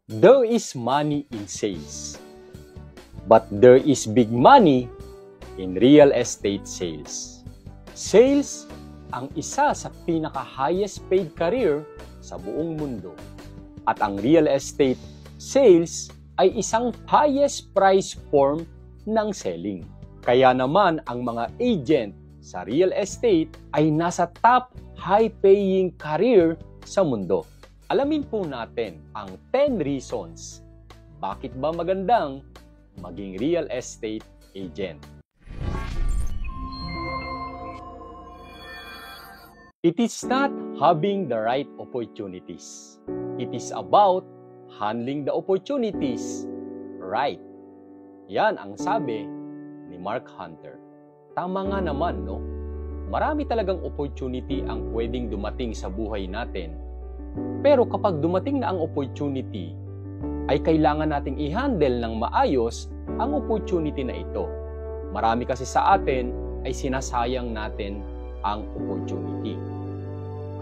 There is money in sales, but there is big money in real estate sales. Sales ang isa sa pinaka-highest paid career sa buong mundo. At ang real estate sales ay isang highest price form ng selling. Kaya naman ang mga agent sa real estate ay nasa top high-paying career sa mundo. Alamin po natin ang 10 reasons bakit ba magandang maging real estate agent. It is not having the right opportunities. It is about handling the opportunities right. Yan ang sabi ni Mark Hunter. Tama nga naman, no? Marami talagang opportunity ang pwedeng dumating sa buhay natin. Pero kapag dumating na ang opportunity, ay kailangan nating i-handle ng maayos ang opportunity na ito. Marami kasi sa atin ay sinasayang natin ang opportunity.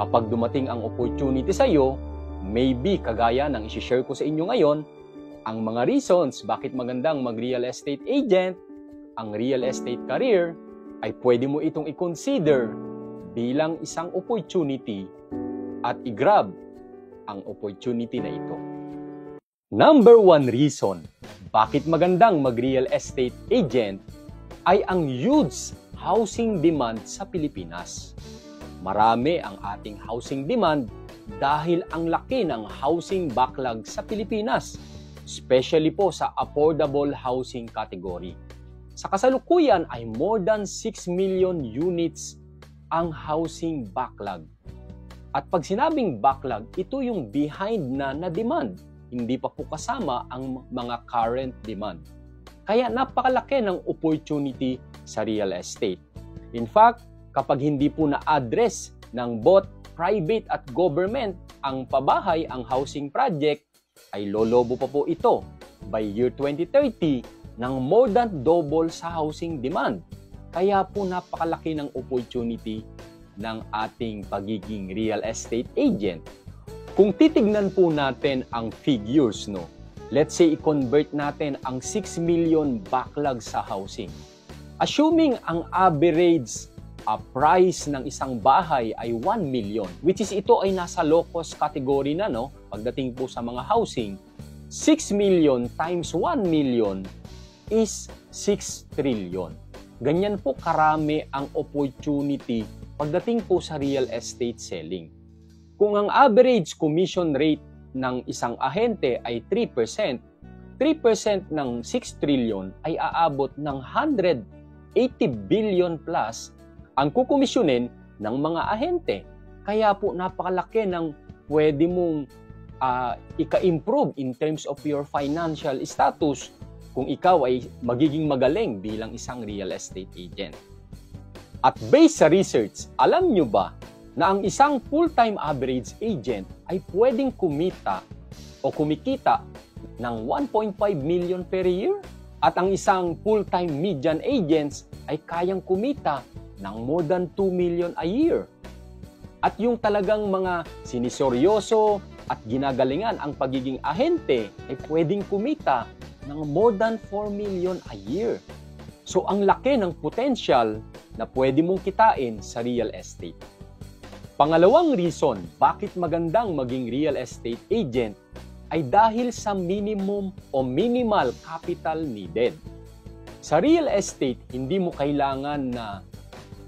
Kapag dumating ang opportunity sa iyo, maybe kagaya ng isi-share ko sa inyo ngayon, ang mga reasons bakit magandang mag-real estate agent, ang real estate career, ay pwede mo itong i-consider bilang isang opportunity at i-grab ang opportunity na ito. Number 1 reason bakit magandang mag-real estate agent ay ang huge housing demand sa Pilipinas. Marami ang ating housing demand dahil ang laki ng housing backlog sa Pilipinas, especially po sa affordable housing category. Sa kasalukuyan ay more than 6 million units ang housing backlog. At pag sinabing backlog, ito yung behind na demand. Hindi pa po kasama ang mga current demand. Kaya napakalaki ng opportunity sa real estate. In fact, kapag hindi po na-address ng both private at government ang pabahay, ang housing project, ay lolobo pa po ito by year 2030 ng more than double sa housing demand. Kaya po napakalaki ng opportunity ng ating pagiging real estate agent. Kung titignan po natin ang figures, no, let's say i-convert natin ang 6 million backlog sa housing. Assuming ang average price ng isang bahay ay 1 million, which is ito ay nasa low-cost category na, no, pagdating po sa mga housing, 6 million times 1 million is 6 trillion. Ganyan po karami ang opportunity pagdating po sa real estate selling. Kung ang average commission rate ng isang ahente ay 3%, 3% ng 6 trillion ay aabot ng 180 billion plus ang kukomisyonin ng mga ahente. Kaya po napakalaki ng pwede mong ika-improve in terms of your financial status kung ikaw ay magiging magaling bilang isang real estate agent. At based sa research, alam nyo ba na ang isang full-time average agent ay pwedeng kumita o kumikita ng 1.5 million per year? At ang isang full-time median agents ay kayang kumita ng more than 2 million a year. At yung talagang mga siniseryoso at ginagalingan ang pagiging ahente ay pwedeng kumita ng more than 4 million a year. So ang laki ng potential na pwede mong kitain sa real estate. Pangalawang reason bakit magandang maging real estate agent ay dahil sa minimum o minimal capital needed. Sa real estate, hindi mo kailangan na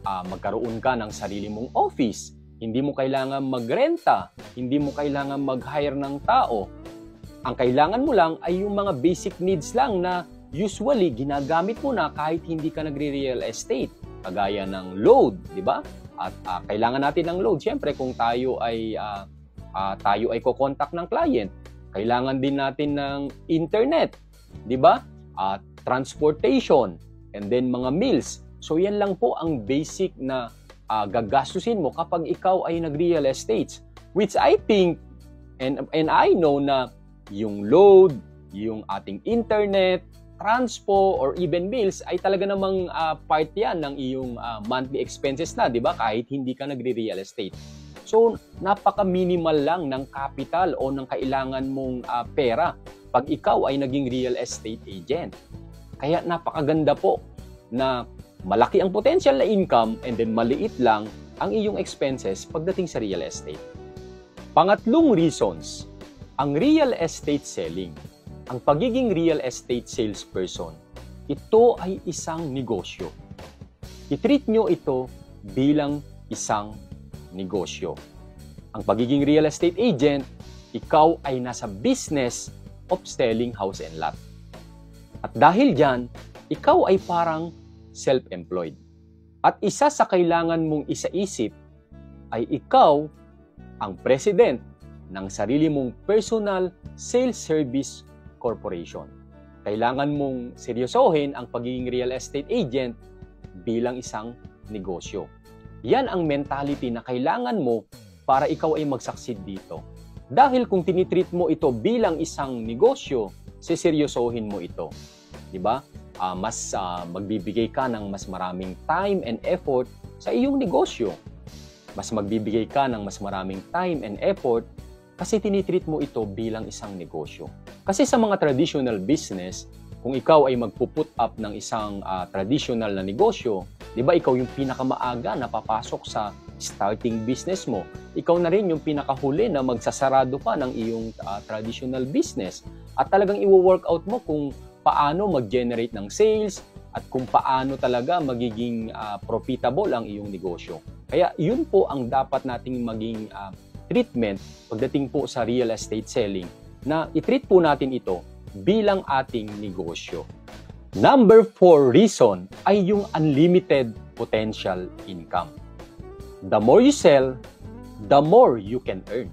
magkaroon ka ng sarili mong office, hindi mo kailangan magrenta, hindi mo kailangan mag-hire ng tao. Ang kailangan mo lang ay yung mga basic needs lang na usually ginagamit mo na kahit hindi ka nagre-real estate. Kagaya ng load, di ba? At kailangan natin ng load. Siyempre, kung tayo ay ko-contact ng client, kailangan din natin ng internet, di ba? Transportation, and then mga meals. So yan lang po ang basic na gagastusin mo kapag ikaw ay nag-real estate. Which I think, and I know na yung load, yung ating internet, transpo, or even meals ay talaga namang part yan ng iyong monthly expenses na, di ba? Kahit hindi ka nagre-real estate. So, napaka-minimal lang ng capital o ng kailangan mong pera pag ikaw ay naging real estate agent. Kaya napakaganda po na malaki ang potential na income and then maliit lang ang iyong expenses pagdating sa real estate. Pangatlong reasons, ang real estate selling. Ang pagiging real estate salesperson, ito ay isang negosyo. I-treat nyo ito bilang isang negosyo. Ang pagiging real estate agent, ikaw ay nasa business of selling house and lot. At dahil dyan, ikaw ay parang self-employed. At isa sa kailangan mong isaisip ay ikaw ang president ng sarili mong personal sales service corporation. Kailangan mong seryosohin ang pagiging real estate agent bilang isang negosyo. Yan ang mentality na kailangan mo para ikaw ay mag-succeed dito. Dahil kung tinitreat mo ito bilang isang negosyo, seseryosohin mo ito. Diba? Mas magbibigay ka ng mas maraming time and effort sa iyong negosyo. Mas magbibigay ka ng mas maraming time and effort kasi tinitreat mo ito bilang isang negosyo. Kasi sa mga traditional business, kung ikaw ay magpuput up ng isang traditional na negosyo, di ba ikaw yung pinakamaaga na papasok sa starting business mo. Ikaw na rin yung pinakahuli na magsasarado pa ng iyong traditional business. At talagang i-workout mo kung paano mag-generate ng sales at kung paano talaga magiging profitable ang iyong negosyo. Kaya yun po ang dapat nating maging treatment pagdating po sa real estate selling, na i-treat po natin ito bilang ating negosyo. Number 4 reason ay yung unlimited potential income. The more you sell, the more you can earn.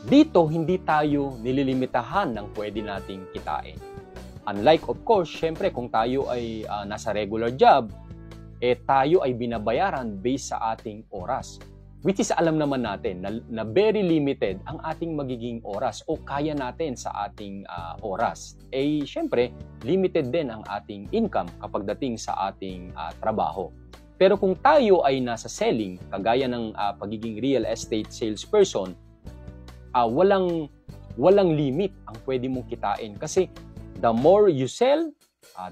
Dito, hindi tayo nililimitahan ng pwede nating kitain. Unlike, of course, syempre kung tayo ay nasa regular job, tayo ay binabayaran based sa ating oras. Which is alam naman natin na very limited ang ating magiging oras o kaya natin sa ating oras. Syempre, limited din ang ating income kapag dating sa ating trabaho. Pero kung tayo ay nasa selling, kagaya ng pagiging real estate salesperson, walang limit ang pwede mong kitain. Kasi the more you sell,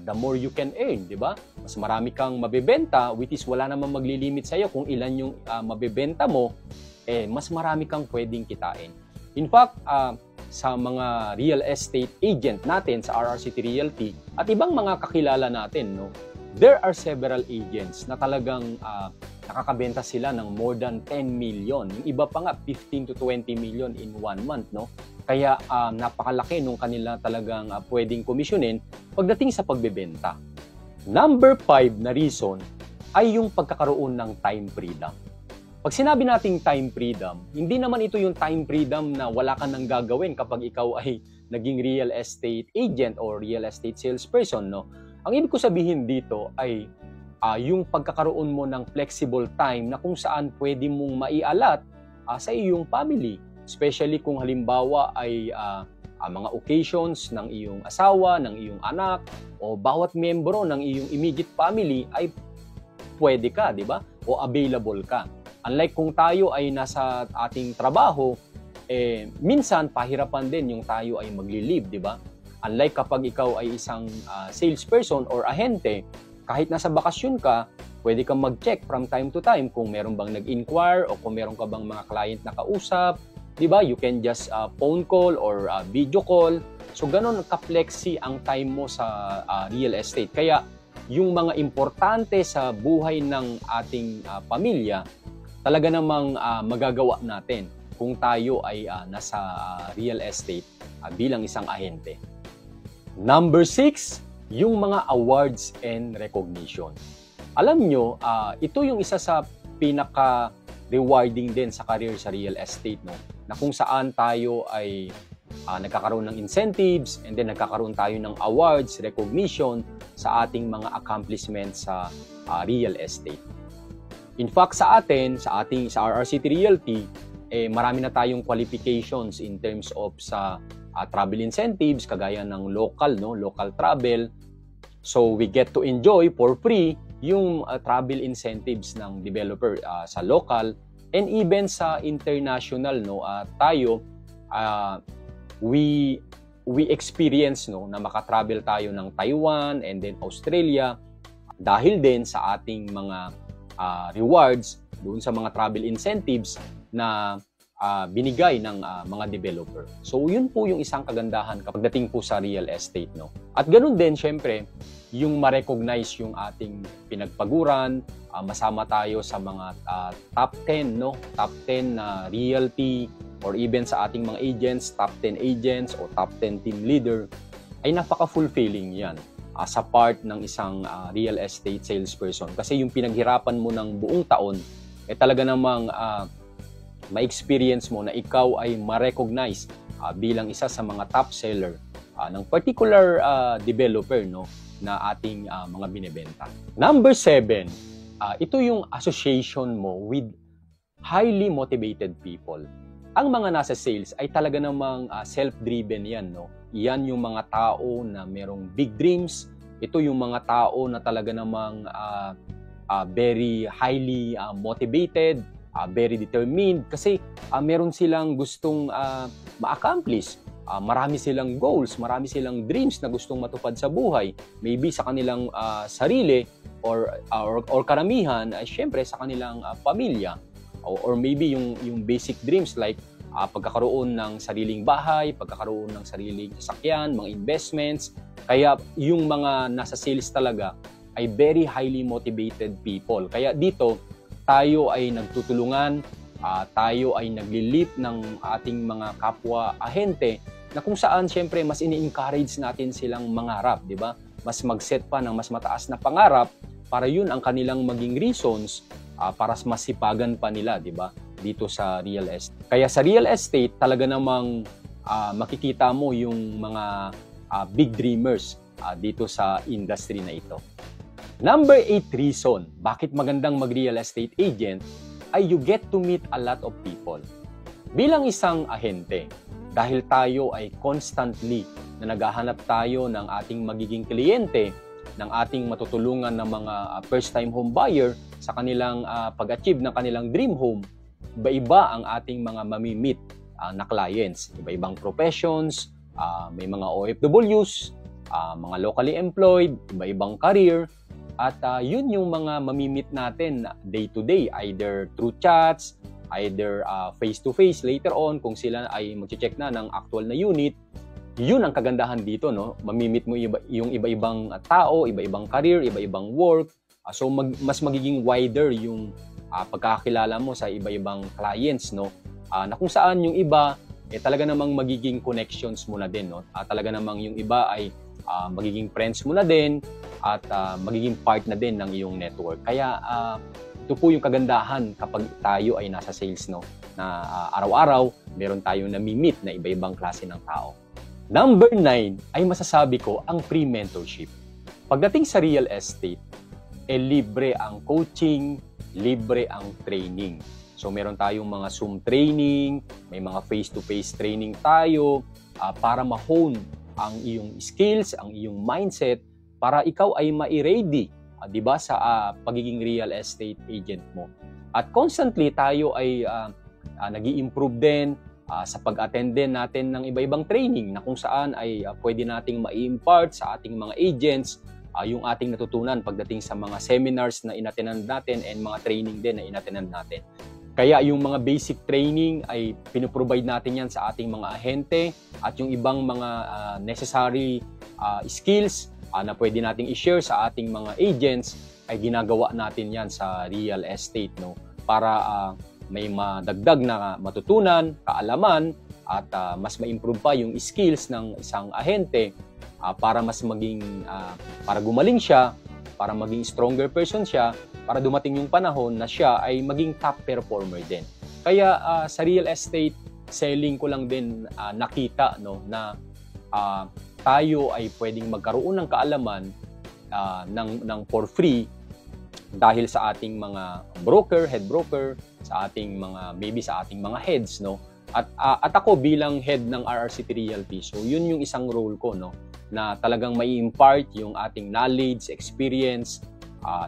the more you can earn, di ba? Mas marami kang mabebenta, which is wala namang maglilimit sa'yo kung ilan yung mabebenta mo, mas marami kang pwedeng kitain. In fact, sa mga real estate agent natin sa RRCT Realty at ibang mga kakilala natin, no, there are several agents na talagang nakakabenta sila ng more than 10 million. Yung iba pa nga, 15 to 20 million in 1 month, no? Kaya napakalaki nung kanila talagang pwedeng komisyonin pagdating sa pagbebenta. Number 5 na reason ay yung pagkakaroon ng time freedom. Pag sinabi nating time freedom, hindi naman ito yung time freedom na wala ka nang gagawin kapag ikaw ay naging real estate agent or real estate salesperson, no? Ang ibig ko sabihin dito ay yung pagkakaroon mo ng flexible time na kung saan pwede mong maialat sa iyong family. Especially kung halimbawa ay mga occasions ng iyong asawa, ng iyong anak, o bawat membro ng iyong immediate family ay pwede ka, di ba? O available ka. Unlike kung tayo ay nasa ating trabaho, minsan pahirapan din yung tayo ay magli-leave, di ba? Unlike kapag ikaw ay isang salesperson or ahente, kahit nasa bakasyon ka, pwede kang mag-check from time to time kung meron bang nag-inquire o kung meron ka bang mga client na kausap. Diba? You can just phone call or video call. So, ganun ka-flexi ang time mo sa real estate. Kaya, yung mga importante sa buhay ng ating pamilya, talaga namang magagawa natin kung tayo ay nasa real estate bilang isang ahente. Number 6, yung mga awards and recognition. Alam nyo, ito yung isa sa pinaka-rewarding din sa career sa real estate, no? Na kung saan tayo ay nagkakaroon ng incentives and then nagkakaroon tayo ng awards, recognition sa ating mga accomplishments sa real estate. In fact, sa RRCT Realty, marami na tayong qualifications in terms of sa travel incentives, kagaya ng local travel. So, we get to enjoy for free yung travel incentives ng developer sa local And even sa international, no, tayo, we experience, no, na makatravel tayo ng Taiwan and then Australia dahil din sa ating mga rewards doon sa mga travel incentives na binigay ng mga developer. So yun po yung isang kagandahan kapag dating po sa real estate, no. At ganun din syempre yung ma-recognize yung ating pinagpaguran, masama tayo sa mga top 10, no, top 10 na realty or even sa ating mga agents, top 10 agents o top 10 team leader, ay napaka-fulfilling yan sa part ng isang real estate salesperson. Kasi yung pinaghirapan mo ng buong taon, talaga namang ma-experience mo na ikaw ay ma-recognize bilang isa sa mga top seller ng particular developer, no, na ating mga binebenta. Number 7, ito yung association mo with highly motivated people. Ang mga nasa sales ay talaga namang self-driven yan, no? Yan yung mga tao na merong big dreams. Ito yung mga tao na talaga namang very highly motivated, very determined kasi meron silang gustong ma-accomplish. Marami silang goals, marami silang dreams na gustong matupad sa buhay. Maybe sa kanilang sarili or karamihan ay syempre sa kanilang pamilya. Or maybe yung basic dreams like pagkakaroon ng sariling bahay, pagkakaroon ng sariling sasakyan, mga investments. Kaya yung mga nasa sales talaga ay very highly motivated people. Kaya dito, tayo ay nagtutulungan, tayo ay naglilip ng ating mga kapwa ahente na kung saan syempre mas ini-encourage natin silang mangarap, di ba? Mas mag-set pa ng mas mataas na pangarap para yun ang kanilang maging reasons para masipagan pa nila, di ba? Dito sa real estate. Kaya sa real estate, talaga namang makikita mo yung mga big dreamers dito sa industry na ito. Number 8 reason bakit magandang mag-real estate agent ay you get to meet a lot of people. Bilang isang ahente, dahil tayo ay constantly na naghahanap tayo ng ating magiging kliyente, ng ating matutulungan ng mga first-time home buyer sa kanilang pag-achieve ng kanilang dream home, iba-iba ang ating mga mamimit na clients. Iba-ibang professions, may mga OFWs, mga locally employed, iba-ibang career, at yun yung mga mamimit natin day-to-day, either through chats, either face-to-face later on kung sila ay mag-check na ng actual na unit. Yun ang kagandahan dito, no? Mamimit mo yung iba-ibang tao, iba-ibang career, iba-ibang work. So mas magiging wider yung pagkakakilala mo sa iba-ibang clients, no? Na kung saan yung iba talaga namang magiging connections mo na din, no? Talaga namang yung iba ay magiging friends mo na din at magiging part na din ng iyong network. Kaya ito po yung kagandahan kapag tayo ay nasa sales, no? Na araw-araw meron tayong nami-meet na iba-ibang klase ng tao. Number 9 ay masasabi ko ang free mentorship. Pagdating sa real estate, libre ang coaching, libre ang training. So meron tayong mga Zoom training, may mga face-to-face training tayo para ma-hone ang iyong skills, ang iyong mindset para ikaw ay ma-ready, 'di ba, sa pagiging real estate agent mo. At constantly tayo ay nag-i-improve din sa pag-attend din natin ng iba-ibang training na kung saan ay pwede nating ma-impart sa ating mga agents yung ating natutunan pagdating sa mga seminars na inattend natin and mga training din na inattend natin. Kaya yung mga basic training ay pinoprovide natin yan sa ating mga ahente at yung ibang mga necessary skills na pwede nating i-share sa ating mga agents ay ginagawa natin yan sa real estate, no? Para may madagdag na matutunan, kaalaman at mas ma-improve pa yung skills ng isang ahente para mas maging para gumaling siya, para maging stronger person siya, para dumating yung panahon na siya ay maging top performer din. Kaya sa real estate selling ko lang din nakita, no, na tayo ay pwedeng magkaroon ng kaalaman ng for free dahil sa ating mga broker, head broker, sa ating mga sa ating mga heads, no. At ako bilang head ng RRCT Realty, so yun yung isang role ko, no, na talagang mai-impart yung ating knowledge, experience,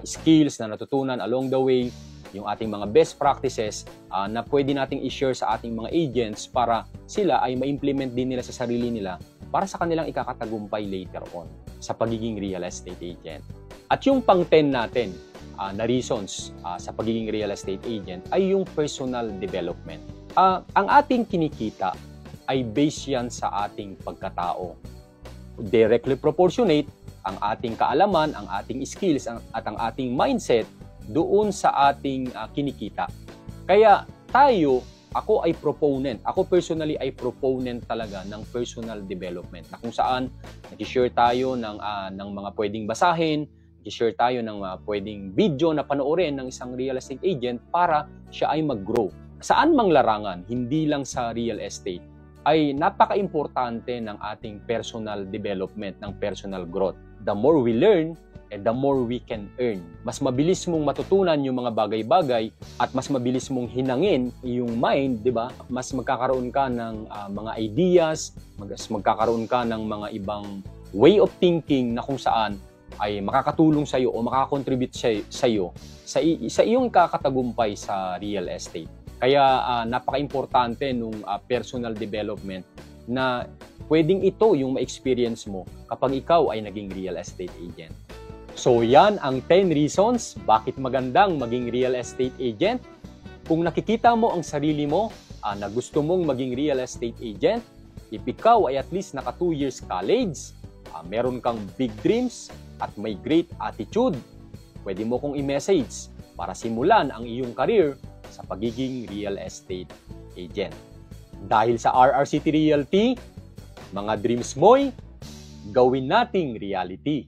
skills na natutunan along the way yung ating mga best practices na pwede nating i-share sa ating mga agents para sila ay ma-implement din nila sa sarili nila para sa kanilang ikakatagumpay later on sa pagiging real estate agent. At yung pang-10 natin na reasons sa pagiging real estate agent ay yung personal development. Ang ating kinikita ay based yan sa ating pagkatao. Directly proportionate ang ating kaalaman, ang ating skills, at ang ating mindset doon sa ating kinikita. Kaya ako ay proponent. Ako personally ay proponent talaga ng personal development na kung saan nag-share tayo ng mga pwedeng basahin, nag-share tayo ng pwedeng video na panoorin ng isang real estate agent para siya ay mag-grow. Saan mang larangan, hindi lang sa real estate, ay napaka-importante ng ating personal development, ng personal growth. The more we learn, the more we can earn. Mas mabilis mong matutunan yung mga bagay-bagay at mas mabilis mong hinangin yung mind, di ba? Mas magkakaroon ka ng mga ideas, mas magkakaroon ka ng mga ibang way of thinking na kung saan ay makakatulong sa iyo o makaka-contribute sa iyo sa iyong kakatagumpay sa real estate. Kaya napaka-importante nung personal development na pwedeng ito yung ma-experience mo kapag ikaw ay naging real estate agent. So yan ang 10 reasons bakit magandang maging real estate agent. Kung nakikita mo ang sarili mo na gusto mong maging real estate agent, if ikaw ay at least naka 2 years college, meron kang big dreams at may great attitude, pwede mo kong i-message para simulan ang iyong career sa pagiging real estate agent. Dahil sa RR City Realty, mga dreams mo'y gawin nating reality.